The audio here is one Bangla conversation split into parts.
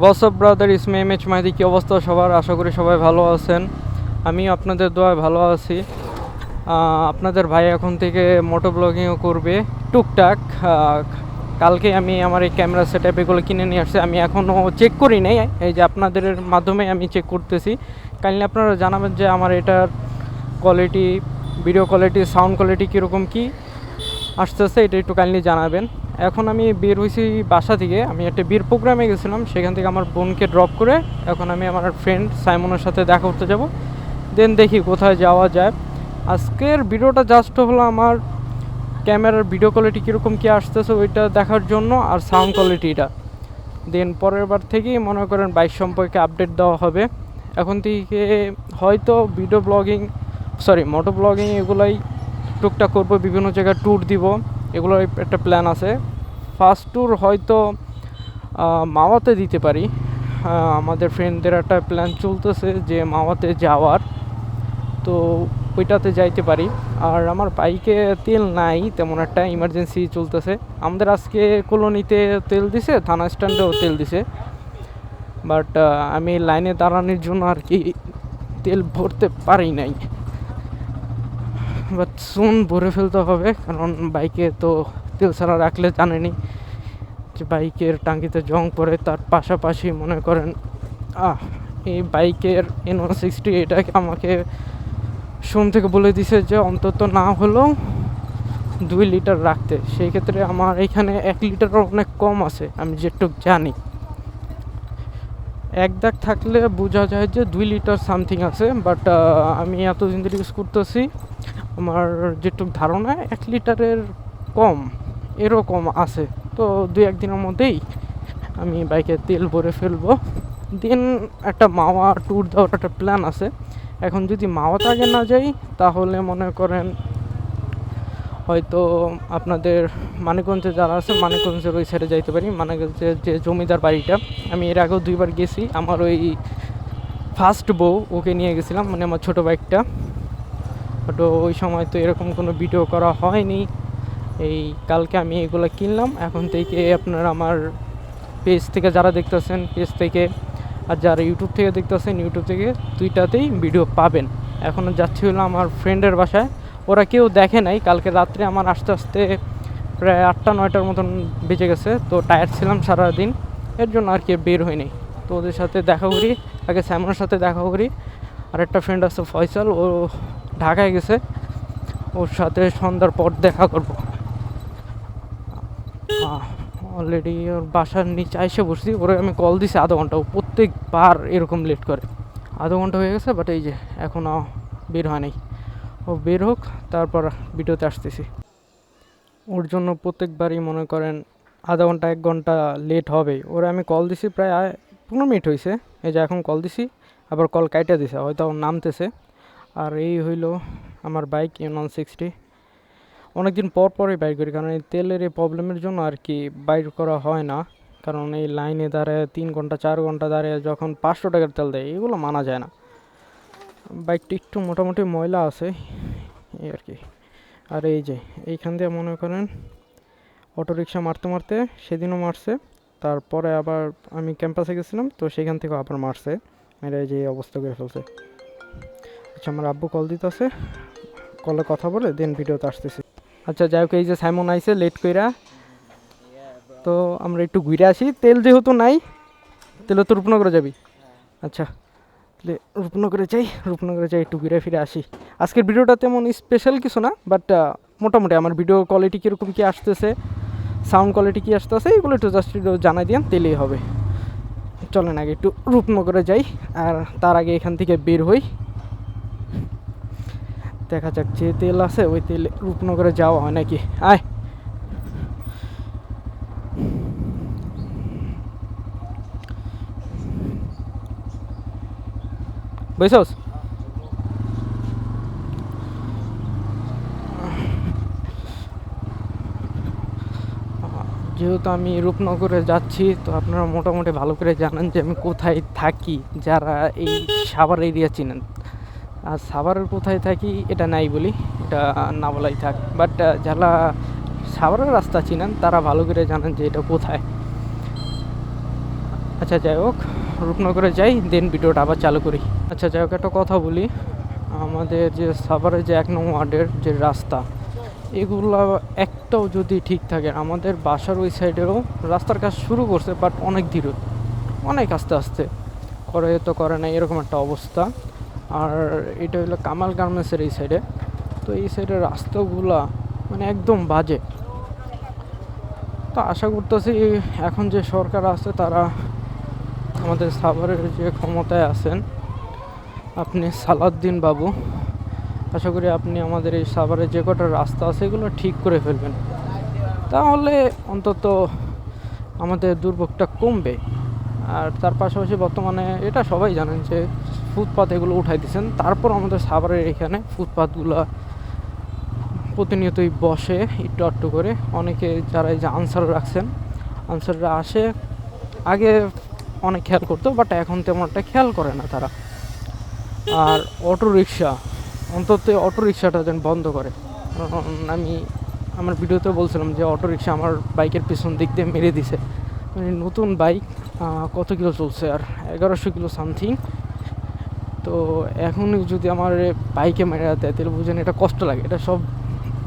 WhatsApp brother, it's me MH Mahidi. কী অবস্থা সবার? আশা করি সবাই ভালো আছেন। আমি আপনাদের দোয়ায় ভালো আছি। আপনাদের ভাই এখন থেকে মোটো ব্লগিংও করবে টুকটাক। কালকে আমি আমার এই ক্যামেরা সেট আপ এগুলো কিনে নিয়ে আসছি। আমি এখনও চেক করি নাই, এই যে আপনাদের মাধ্যমে আমি চেক করতেছি। কাইন্ডলি আপনারা জানাবেন যে আমার এটার quality, video quality, sound quality কীরকম কী আসতেছে, এটা একটু কাইন্ডলি জানাবেন। এখন আমি বের হয়েছি বাসা থেকে। আমি একটা বিয়ের প্রোগ্রামে গেছিলাম, সেখান থেকে আমার বোনকে ড্রপ করে এখন আমি আমার ফ্রেন্ড সাইমনের সাথে দেখা করতে যাব। দেন দেখি কোথায় যাওয়া যায়। আজকের ভিডিওটা জাস্ট হলো আমার ক্যামেরার ভিডিও কোয়ালিটি কীরকম কী আসতেছে ওইটা দেখার জন্য, আর সাউন্ড কোয়ালিটিটা। দেন পরের বার থেকেই মনে করেন বাইক সম্পর্কে আপডেট দেওয়া হবে। এখন থেকে হয়তো ভিডিও ব্লগিং, মোটো ব্লগিং এগুলাই টুকটাক করবো, বিভিন্ন জায়গায় ট্যুর দিব, এগুলোর একটা প্ল্যান আছে। ফার্স্ট ট্যুর হয়তো মাওয়াতে দিতে পারি। আমাদের ফ্রেন্ডদের একটা প্ল্যান চলতেছে যে মাওয়াতে যাওয়ার, তো ওইটাতে যাইতে পারি। আর আমার বাইকে তেল নাই তেমন একটা, ইমার্জেন্সি চলতেছে। আমাদের আজকে কলোনিতে তেল দিছে, থানা স্ট্যান্ডেও তেল দিছে, বাট আমি লাইনে দাঁড়ানোর জন্য আর কি তেল ভরতে পারি নাই। বাট সুন ভরে ফেলতে হবে, কারণ বাইকে তো তেল ছাড়া রাখলে জানেনি যে বাইকের টাঙ্কিতে জং পড়ে। তার পাশাপাশি মনে করেন এই বাইকের N160 এটাকে আমাকে সোম থেকে বলে দিছে যে অন্তত না হলেও 2 লিটার রাখতে। সেই ক্ষেত্রে আমার এখানে 1 লিটারও অনেক কম আছে, আমি যেটুক জানি। 1 দাগ থাকলে বোঝা যায় যে 2 লিটার সামথিং আছে, বাট আমি এতদিন ধরে ইউজ করতেছি, আমার যেটুক ধারণা 1 লিটারের কম এরকম আছে। তো 2-1 দিনের মধ্যেই আমি বাইকে তেল ভরে ফেলবো। দেন একটা মাওয়া ট্যুর দেওয়ার একটা প্ল্যান আছে। এখন যদি মাওয়াতে আগে না যাই তাহলে মনে করেন হয়তো আপনাদের মানিকগঞ্জে যারা আছে, মানিকগঞ্জের ওই সাইডে যাইতে পারি। মানিকগঞ্জের যে জমিদার বাড়িটা, আমি এর আগেও 2বার গেছি। আমার ওই ফার্স্ট বউ, ওকে নিয়ে গেছিলাম, মানে আমার ছোটো বাইকটা। বাট ওই সময় তো এরকম কোনো ভিডিও করা হয়নি। এই কালকে আমি এগুলো কিনলাম। এখন থেকে আপনারা আমার পেজ থেকে যারা দেখতেছেন, পেজ থেকে, আর যারা ইউটিউব থেকে দেখতেছেন, ইউটিউব থেকে, দুইটাতেই ভিডিও পাবেন। এখনও যাচ্ছি হলো আমার ফ্রেন্ডের বাসায়, ওরা কেউ দেখে নাই। কালকে রাত্রে আমার আস্তে আস্তে প্রায় 8টা-9টার মতন বেজে গেছে, তো টায়ার্ড ছিলাম সারাদিন, এর জন্য আর কি বের হয়নি। তো ওদের সাথে দেখা করি, আগে স্যামনের সাথে দেখা করি। আর একটা ফ্রেন্ড আছে ফয়সাল, ও ঢাকায় গেছে, ওর সাথে সন্ধ্যার পর দেখা করব। অলরেডি ওর বাসার নিচে এসে বসছি, ওরে আমি কল দিছি আধা ঘন্টা, ও প্রত্যেকবার এরকম লেট করে। আধা ঘন্টা হয়ে গেছে, বাট এই যে এখনও বের হয় নাই। ও বের হোক, তারপর ভিডিওতে আসতেছি। ওর জন্য প্রত্যেকবারই মনে করেন আধা ঘন্টা 1 ঘন্টা লেট হবে। ওরা আমি কল দিছি প্রায় 15 মিনিট হয়েছে, এই যে এখন কল দিছি, আবার কল কাইটা দিছে, হয়তো নামতেছে। আর এই হইল আমার বাইক N160। অনেকদিন পর পরই বাইর করি, কারণ এই তেলের এই প্রবলেমের জন্য আর কি বাইর করা হয় না। কারণ এই লাইনে দাঁড়ায় 3 ঘন্টা 4 ঘন্টা দাঁড়িয়ে যখন 500 টাকার তেল দেয়, এগুলো মানা যায় না। বাইকটি একটু মোটামুটি ময়লা আছে এই আর কি। আর এই যে এইখান দিয়ে মনে করেন অটোরিকশা মারতে মারতে, সেদিনও মারছে, তারপরে আবার আমি ক্যাম্পাসে গেছিলাম, তো সেখান থেকে আবার মারছে, মেরে যে অবস্থা করে ফেলছে। আচ্ছা, আমার আব্বু কল দিতেছে, কলে কথা বলে দেন ভিডিওতে আসতেছি। আচ্ছা যাই হোক, এই যে সাইমন আইছে লেট কইরা, তো আমরা একটু ঘুরে আসি। তেল যেহেতু নাই, তেলে তো রূপনগরে যাবি। আচ্ছা, তাহলে রূপনগরে যাই একটু ঘুরে ফিরে আসি। আজকের ভিডিওটা তেমন স্পেশাল কিছু না, বাট মোটামুটি আমার ভিডিও কোয়ালিটি কীরকম কী আসতেছে, সাউন্ড কোয়ালিটি কী আসতেছে, এগুলো একটু জাস্ট জানাই দিন, তেলেই হবে। চলেন আগে একটু রূপনগরে যাই, আর তার আগে এখান থেকে বের হই। দেখা যাক, যে তেল আছে ওই তেলে রূপনগরে যাওয়া হয় নাকি। আয় বৈশাস। যেহেতু আমি রূপনগরে যাচ্ছি, তো আপনারা মোটামুটি ভালো করে জানেন যে আমি কোথায় থাকি, যারা এই সাভার এরিয়া চিনেন। আর সাভারের কোথায় থাকি এটা নাই বলি, এটা না বলাই থাক। বাট যারা সাভারের রাস্তা চিনেন তারা ভালো করে জানেন যে এটা কোথায়। আচ্ছা যাই হোক, রূপনগরে যাই, দেন ভিডিওটা আবার চালু করি। আচ্ছা যাই হোক, একটা কথা বলি, আমাদের যে সাভারের যে 1 নং ওয়ার্ডের যে রাস্তা, এগুলা একটাও যদি ঠিক থাকে, আমাদের বাসার ওই সাইডেও রাস্তার কাজ শুরু করছে, বাট অনেক ধীরে, অনেক আস্তে আস্তে করে, তো করে না, এরকম একটা অবস্থা। আর এটা হলো কামাল গার্মেন্টসের এই সাইডে, তো এই সাইডের রাস্তাগুলা মানে একদম বাজে। তো আশা করতেছি এখন যে সরকার আছে তারা, আমাদের সাভারের যে ক্ষমতায় আছেন আপনি সালাউদ্দিন বাবু, আশা করি আপনি আমাদের এই সাভারের যে কটা রাস্তা আছে এগুলো ঠিক করে ফেলবেন, তাহলে অন্তত আমাদের দুর্ভোগটা কমবে। আর তার পাশাপাশি বর্তমানে এটা সবাই জানেন যে ফুটপাথ এগুলো উঠাই দিয়েছেন, তারপর আমাদের সাভারের এখানে ফুটপাথগুলো প্রতিনিয়তই বসে একটু আটটু করে। অনেকে যারা এই যে আনসার রাখছেন, আনসাররা আসে, আগে অনেক খেয়াল করতো, বাট এখন তেমন একটা খেয়াল করে না তারা। আর অটো রিক্সা, অন্তত অটো রিক্সাটা যেন বন্ধ করে। আমি আমার ভিডিওতে বলছিলাম যে অটো রিক্সা আমার বাইকের পিছন দিক দিয়ে মেরে দিছে, মানে নতুন বাইক কত কিলো চলছে, আর 1100 কিলো সামথিং। তো এখনই যদি আমার বাইকে মেরে দেয় তাহলে বুঝেন এটা কষ্ট লাগে, এটা সব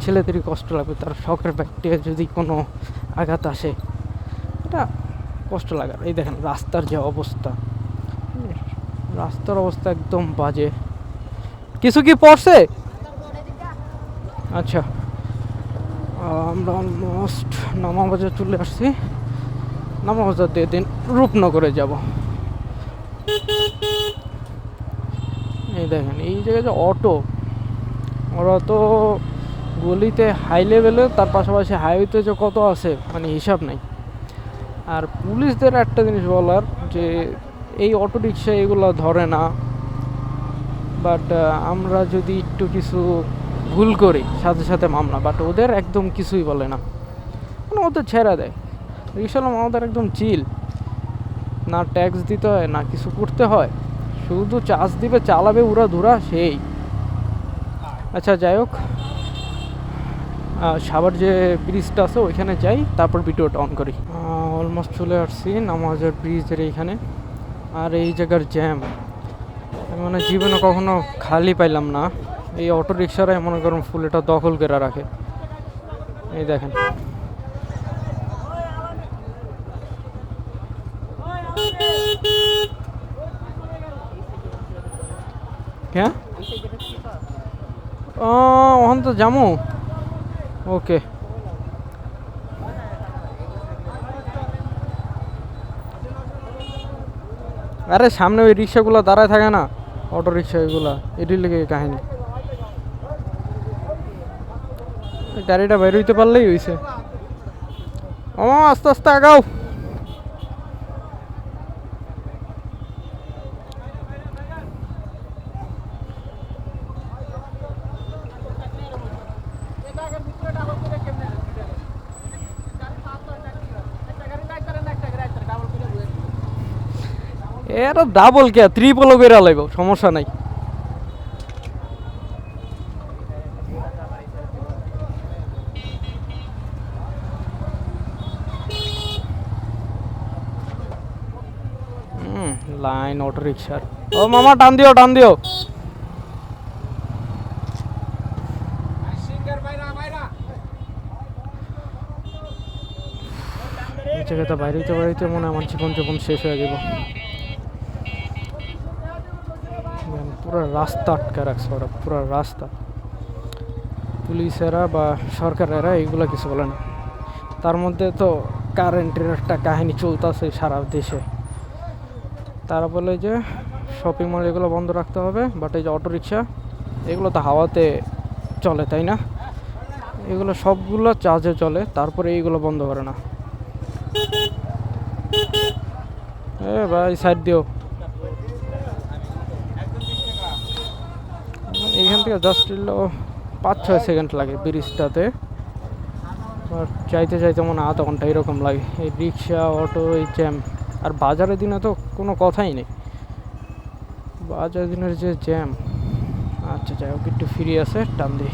ছেলেদেরই কষ্ট লাগবে, তার শখের বাইকটি যদি কোনো আঘাত আসে এটা কষ্ট লাগার। এই দেখেন রাস্তার যে অবস্থা, রাস্তার অবস্থা একদম বাজে। কিছু কি পড়ছে? আচ্ছা, আমরা অলমোস্ট নামাবাজার চলে আসছি, নামাবাজার দিয়ে দিন রূপনগরে যাব। এই দেখেন এই জায়গায় যে অটো, ওরা তো গলিতে হাই লেভেলে, তার পাশাপাশি হাইওয়েতে যে কত আছে মানে হিসাব নাই। আর পুলিশদের একটা জিনিস বলার, যে এই অটো রিক্সা এগুলো ধরে না, বাট আমরা যদি একটু কিছু ভুল করি সাথে সাথে মামলা, বাট ওদের একদম কিছুই বলে না, মানে ওদের ছেড়ে দেয়। রিক্সাওয়ালা আমাদের একদম চিল, না ট্যাক্স দিতে হয় না কিছু করতে হয়, শুধু চার্জ দিবে, চালাবে উড়া ধুরা সেই। আচ্ছা যাই হোক, সাভার যে ব্রিজটা আছে ওইখানে যাই, তারপর ভিডিওটা অন করি। অলমোস্ট চলে আসছি নামাজের ব্রিজের এইখানে। আর এই জায়গার জ্যাম মানে জীবনে কখনো খালি পাইলাম না। এই অটো রিক্সারাই মনে করুন ফুল এটা দখল করে রাখে। এই দেখেন হ্যাঁ, ওখান তো যামু। ওকে, আরে সামনে ওই রিক্সাগুলো দাঁড়ায় থাকে না, অটো রিক্সা, এগুলা এটির লেগে কাহিনী। গাড়িটা বের হইতে পারলেই হয়েছে। ও আস্তে আস্তে আগাও। এটা ডাবল কে ত্রিপলও করে লাইব, সমস্যা নাই। লাইন অটো রিক্সার। ও মামা টান দিও, টান দিও। এই জায়গাটা বাইরেতে বাইরেতে মনে হয় আমার জীবন জীবন শেষ হয়ে যাব। পুরো রাস্তা আটকে রাখছে ওরা, পুরো রাস্তা। পুলিশেরা বা সরকারেরা এইগুলো কিছু বলে না। তার মধ্যে তো কারেন্টের একটা কাহিনী চলতেছে সারা দেশে। তারা বলে যে শপিং মল এগুলো বন্ধ রাখতে হবে, বাট এই যে অটো রিক্সা এগুলো তো হাওয়াতে চলে, তাই না? এগুলো সবগুলো চার্জে চলে, তারপরে এইগুলো বন্ধ করে না। এ ভাই সাইড দিও। এইখান থেকে জাস্ট 5-6 সেকেন্ড লাগে ব্রিজটাতে, আর চাইতে চাইতে মনে হয় আধা ঘন্টা এরকম লাগে। এই রিক্সা অটো এই জ্যাম, আর বাজারের দিনে তো কোনো কথাই নেই, বাজারের দিনের যে জ্যাম। আচ্ছা যাই হোক, একটু ফ্রি আছে, টান দিই।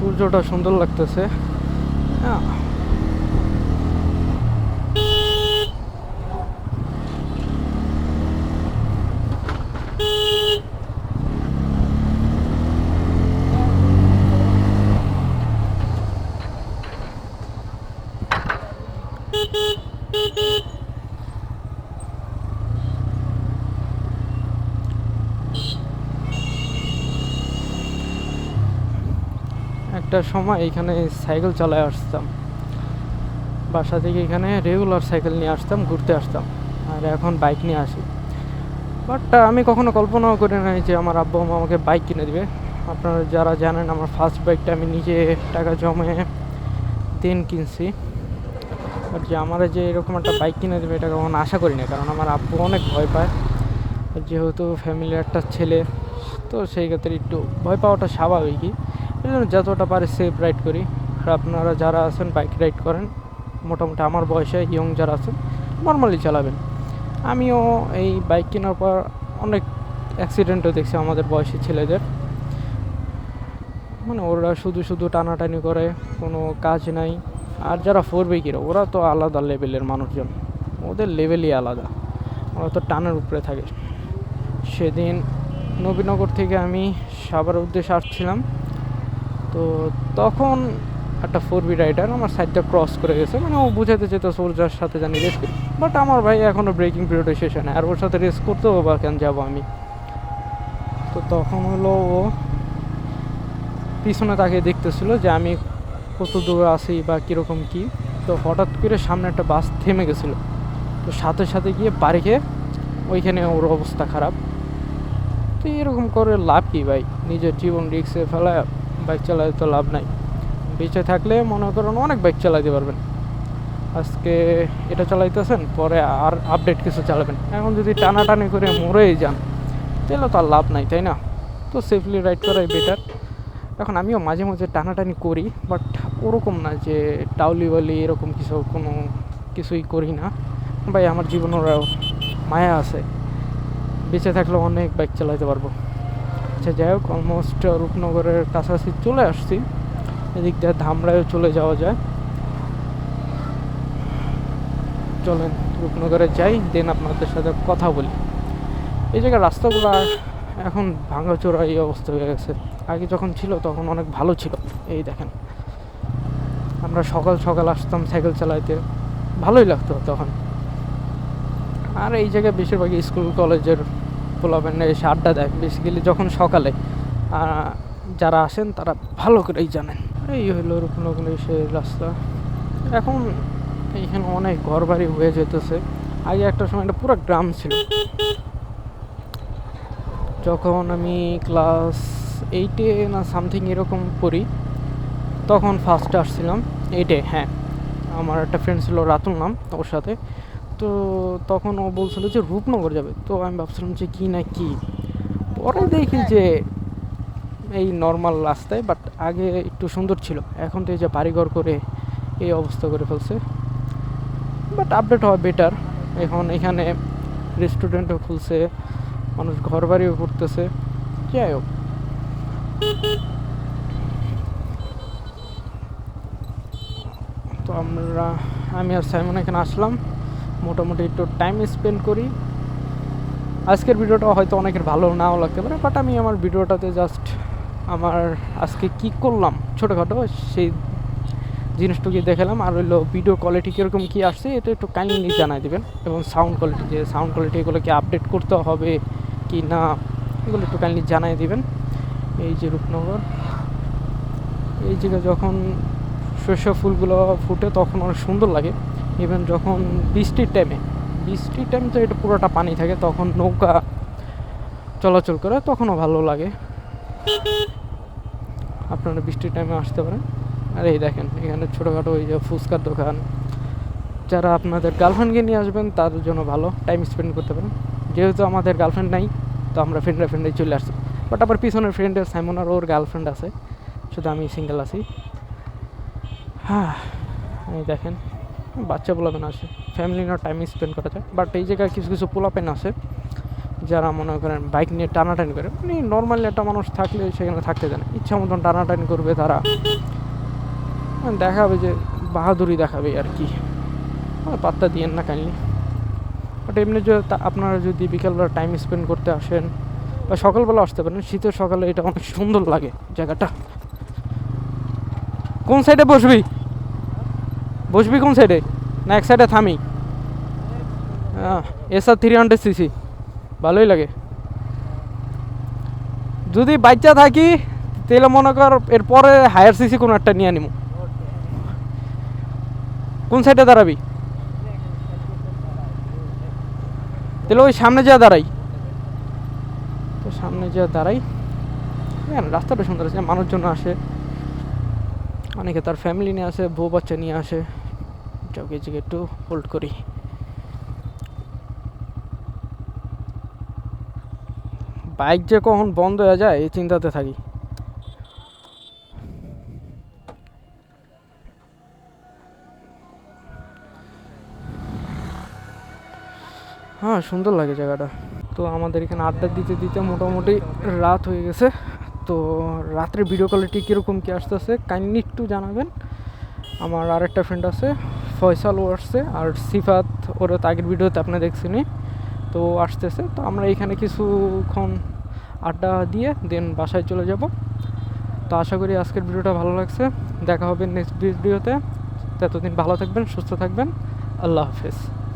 সূর্যটা সুন্দর লাগতেছে। একটা সময় এখানে সাইকেল চালায় আসতাম, বাসা থেকে এখানে রেগুলার সাইকেল নিয়ে আসতাম, ঘুরতে আসতাম। আর এখন বাইক নিয়ে আসি। বাট আমি কখনো কল্পনাও করি নাই যে আমার আব্বু আম্মা আমাকে বাইক কিনে দিবে। আপনারা যারা জানেন, আমার ফার্স্ট বাইকটা আমি নিজে টাকা জমে দিন কিনছি। বাট যে আমার যে এরকম একটা বাইক কিনে দেবে এটা কখনো আশা করি না, কারণ আমার আব্বু অনেক ভয় পায়। যেহেতু ফ্যামিলির একটা ছেলে, তো সেই ক্ষেত্রে একটু ভয় পাওয়াটা স্বাভাবিকই। এই জন্য যতটা পারে সেফ রাইড করি। আর আপনারা যারা আছেন বাইক রাইড করেন, মোটামুটি আমার বয়সে ইয়ং যারা আছেন, নর্মালি চালাবেন। আমিও এই বাইক কেনার পর অনেক অ্যাক্সিডেন্টও দেখছি আমাদের বয়সী ছেলেদের। মানে ওরা শুধু শুধু টানাটানি করে, কোনো কাজ নাই। আর যারা ফোর বাইকেরা ওরা তো আলাদা লেভেলের মানুষজন, ওদের লেভেলই আলাদা, ওরা তো টানের উপরে থাকে। সেদিন নবীনগর থেকে আমি সাভারের উদ্দেশ্যে আসছিলাম, তো তখন একটা ফোর বি রাইডার আমার সাইডটা ক্রস করে গেছে। মানে ও বুঝাতে যেত সোলজার সাথে জানি রেস করি, বাট আমার ভাই এখনও ব্রেকিং পিরিয়ডে শেষ হয় না, আর ওর সাথে রেস করতেও বা কেন যাবো আমি। তো তখন হলো ও পিছনে তাকে দেখতেছিল যে আমি কত দূর আসি বা কীরকম কী। তো হঠাৎ করে সামনে একটা বাস থেমে গেছিলো, তো সাথে সাথে গিয়ে বাড়ি খেয়ে ওইখানে ওর অবস্থা খারাপ। তো এরকম করে লাভ কী ভাই, নিজের জীবন রিস্কে ফেলা বাইক চালাতে তো লাভ নাই। বেঁচে থাকলে মনে করেন অনেক বাইক চালাতে পারবেন। আজকে এটা চালাইতেছেন, পরে আর আপডেট কিছু চালাবেন। এখন যদি টানাটানি করে মরেই যান তাহলে তো আর লাভ নাই, তাই না? তো সেফলি রাইড করাই বেটার। এখন আমিও মাঝে মাঝে টানাটানি করি, বাট ওরকম না যে টাউলিওয়ালি এরকম কোনো কিছুই করি না ভাই। আমার জীবনেরও মায়া আছে, বেঁচে থাকলে অনেক বাইক চালাতে পারবো। আচ্ছা যাই হোক, অলমোস্ট রূপনগরের কাছাকাছি চলে আসছি। এদিক দিয়ে ধামরায়ও চলে যাওয়া যায়। চলেন রূপনগরে যাই, দেন আপনাদের সাথে কথা বলি। এই জায়গার রাস্তাগুলো এখন ভাঙাচোরা এই অবস্থা হয়ে গেছে। আগে যখন ছিল তখন অনেক ভালো ছিল। এই দেখেন, আমরা সকাল সকাল আসতাম সাইকেল চালাইতে, ভালোই লাগতো তখন। আর এই জায়গায় বেশিরভাগই স্কুল কলেজের পোলাপান এসে আড্ডা দেয় বেসিক্যালি যখন সকালে। যারা আসেন তারা ভালো করেই জানেন। এই হলো রূপনগরের সেই রাস্তা। এখন এইখানে অনেক ঘর বাড়ি হয়ে যেতেছে। আগে একটা সময় এটা পুরো গ্রাম ছিল। যখন আমি ক্লাস 8-এ না সামথিং এরকম পড়ি, তখন ফার্স্টে আসছিলাম 8-এ। হ্যাঁ, আমার একটা ফ্রেন্ড ছিল রাতুল নাম, ওর সাথে। তো তখন ও বলছিল যে রূপনগর যাবে। তো আমি ভাবছিলাম যে কী না কি, পরে দেখি যে এই নর্মাল রাস্তায়, বাট আগে একটু সুন্দর ছিল। এখন তো এই যে বাড়িঘর করে এই অবস্থা করে ফেলছে। বাট আপডেট হওয়া বেটার। এখন এখানে রেস্টুরেন্টও খুলছে, মানুষ ঘর বাড়িও করতেছে। যাই হোক, তো আমি আর সাইমন এখানে আসলাম মোটামুটি একটু টাইম স্পেন্ড করি। আজকের ভিডিওটা হয়তো অনেকের ভালো নাও লাগতে পারে, বাট আমি আমার ভিডিওটাতে জাস্ট আমার আজকে কি করলাম ছোটোখাটো সেই জিনিসটুকুই দেখালাম। আর হইলো ভিডিও কোয়ালিটি কীরকম কী আসছে এটা একটু কাইন্ডলি জানাই দেবেন, এবং সাউন্ড কোয়ালিটি, যে সাউন্ড কোয়ালিটি এগুলো কি আপডেট করতে হবে কি না এগুলো একটু কাইন্ডলি জানাই দেবেন। এই যে রূপনগর, এই জায়গায় যখন শস্য ফুলগুলো ফুটে তখন অনেক সুন্দর লাগে। ইভেন যখন বৃষ্টির টাইম তো এটা পুরোটা পানি থাকে, তখন নৌকা চলাচল করে, তখনও ভালো লাগে। আপনারা বৃষ্টির টাইমে আসতে পারেন। আর এই দেখেন এখানে ছোটোখাটো ওই যে ফুচকার দোকান। যারা আপনাদের গার্লফ্রেন্ডকে নিয়ে আসবেন তাদের জন্য ভালো, টাইম স্পেন্ড করতে পারেন। যেহেতু আমাদের গার্লফ্রেন্ড নাই, তো আমরা ফ্রেন্ডে চলে আসছি। বাট আবার পিছনের ফ্রেন্ডের সাইমন আর ওর গার্লফ্রেন্ড আছে, শুধু আমি সিঙ্গেল আছি। হ্যাঁ, এই দেখেন বাচ্চা পোলাপেন আসে, ফ্যামিলি নিয়ে টাইম স্পেন্ড করা যায়। বাট এই জায়গায় কিছু কিছু পোলাপেন আছে যারা মনে করেন বাইক নিয়ে টানাটানি করে, মানে নর্মালি একটা মানুষ থাকলে সেখানে থাকতে দেয় না, ইচ্ছা মতন টানাটানি করবে তারা, দেখাবে যে বাহাদুরি দেখাবে আর কি, পাত্তা দিয়েন না কাইন্ডলি। বাট এমনি যে আপনারা যদি বিকালবেলা টাইম স্পেন্ড করতে আসেন বা সকালবেলা আসতে পারেন, শীতের সকালে এটা অনেক সুন্দর লাগে জায়গাটা। কোন সাইডে বসবি বসবি কোন সাইডে, না এক সাইডে থামি? এসআর 300cc ভালোই লাগে। যদি বাচ্চা থাকি তাহলে মনে কর এরপরে হায়ার সিসি কোনো একটা নিয়ে নিব। কোন সাইডে দাঁড়াবি? তাহলে ওই সামনে যা দাঁড়াই, তো সামনে যা দাঁড়াই। হ্যাঁ, রাস্তাটা সুন্দর আছে, মানুষজন আসে, অনেকে তার ফ্যামিলি নিয়ে আসে, বউ বাচ্চা নিয়ে আসে। এটাকে একটু হোল্ড করি। বাইক যে কখন বন্ধ হয়ে যায় এই চিন্তাতে থাকি। হ্যাঁ, সুন্দর লাগে জায়গাটা। তো আমাদের এখানে আড্ডা দিতে দিতে মোটামুটি রাত হয়ে গেছে। তো রাত্রে ভিডিও কোয়ালিটি কীরকম কী আসতেছে কাইন্ডলি একটু জানাবেন। আমার আরেকটা ফ্রেন্ড আছে ফয়সাল, ও আসছে, আর সিফাত, ওরা তো আগের ভিডিওতে আপনি দেখছেনই, তো আসতেছে। তো আমরা এখানে কিছুক্ষণ আড্ডা দিয়ে দেন বাসায় চলে যাব। তো আশা করি আজকের ভিডিওটা ভালো লাগছে। দেখা হবে নেক্সট ভিডিওতে। ততদিন ভালো থাকবেন, সুস্থ থাকবেন। আল্লাহ হাফেজ।